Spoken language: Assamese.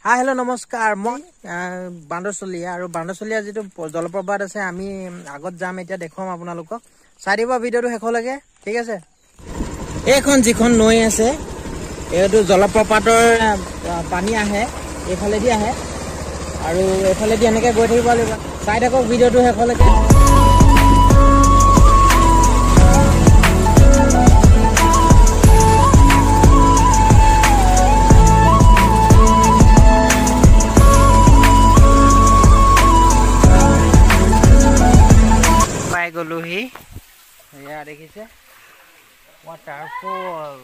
हेलो नमस्कार मैं बांडरचलिया और बांडरचलिया जी जलप्रपात আছে আমি আগত যাম এতিয়া দেখুৱাম আপোনালোকক চাই দিব ভিডিওটো শেষলৈকে ঠিক আছে এইখন যিখন নৈ আছে এইটো জলপ্ৰপাতৰ পানী আহে এইফালেদি আহে আৰু এইফালেদি এনেকৈ গৈ থাকিব লাগিব চাই থাকক ভিডিওটো শেষলৈকে गलुही या देखिसे वाटरफॉल